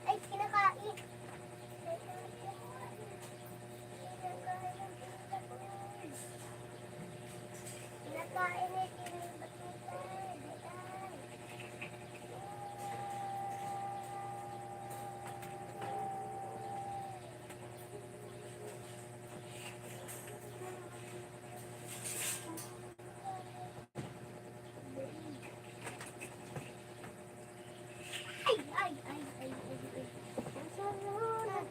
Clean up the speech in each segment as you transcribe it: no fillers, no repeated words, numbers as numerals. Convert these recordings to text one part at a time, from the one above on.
Ay, kinakain. Kinakain eh, kinibatutan. Ay. Ang sarap.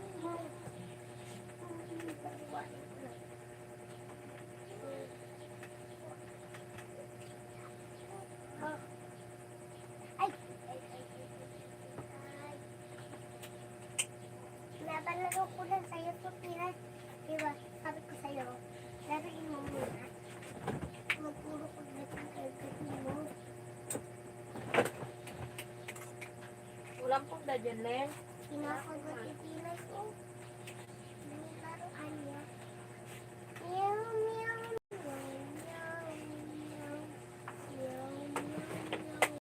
Nabalaro ko lang sa'yo to, Pira. Diba, sabi ko sa'yo, laruin mo muna. Magpuro ko dito kayo mo. Walang pong dyan, Len. Kinakagot itinay ko. Laruan niya. Meow, meow, meow, meow, meow. Meow, meow, meow.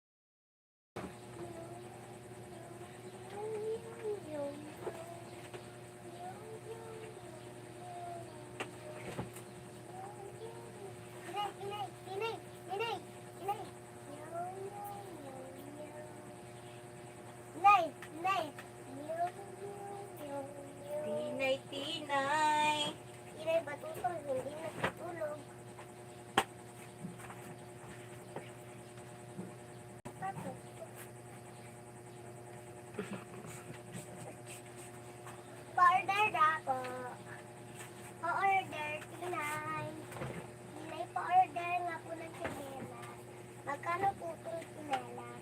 Tinay. Inay batutol, hindi natutulog. Pa-order na po. Pa-order, Tinay. Tinay, pa-order nga po ng tsinelas. Magkano po itong tsinelas?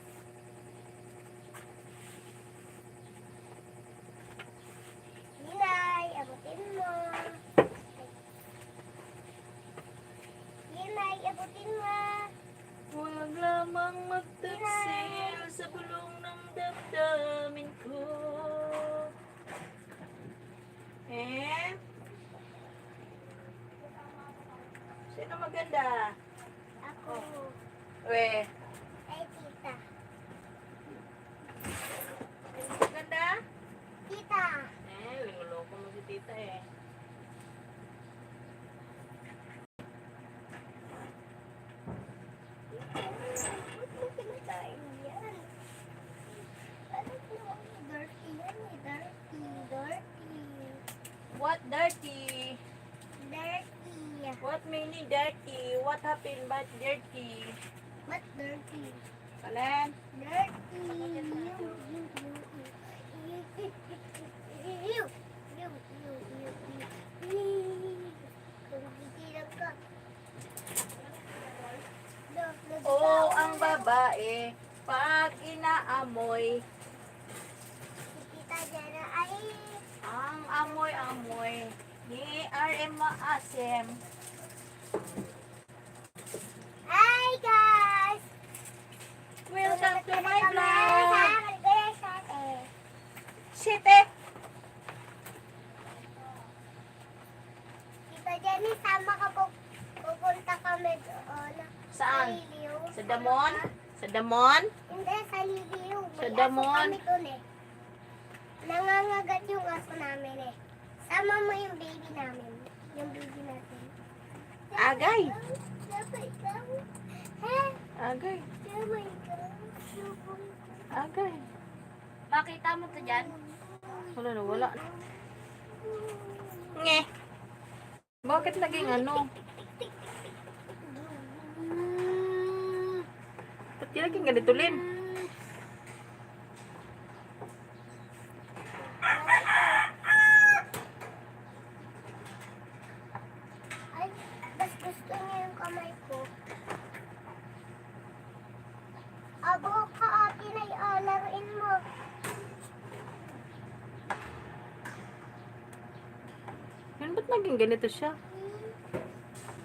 Tinay, abutin mo. Tinay, abutin mo. Huwag lamang magtaksil sa bulong ng damdamin ko. Sino maganda? Ako. We. Ay, tita. Maganda? Tita. Linuloko mo si tita eh. Ba't mo kinakain yan? Alam mo, dirty yan eh. Dirty. What dirty? Dirty. What meaning dirty? What happened but dirty? Ba't dirty? Kalen? Dirty. Oh, ang babae, pag inaamoy, Kita dyan ay ang amoy-amoy ni RM Maasim. hi guys! Welcome to my Sa vlog! ate. Site! Tita Jenny, sama ka po. Pupunta kami doon. Saan? Sa Liliw. Sa Damon? Sa Damon? Hindi, sa Liliw. Sa May Damon? aso kami doon eh. Nangangagat yung aso namin eh. Sama mo yung baby namin. Yung baby natin. Agay! Sama ikaw. He? Agay. Sama ikaw. Agay. Makita mo to dyan? Wala na, wala. Nge. Bakit naging ano? Ba't yung naging ganito, Lin? Ay, bas gusto niya yung kamay ko. Abo ka atin ay laruin mo. Yan, ba't naging ganito siya?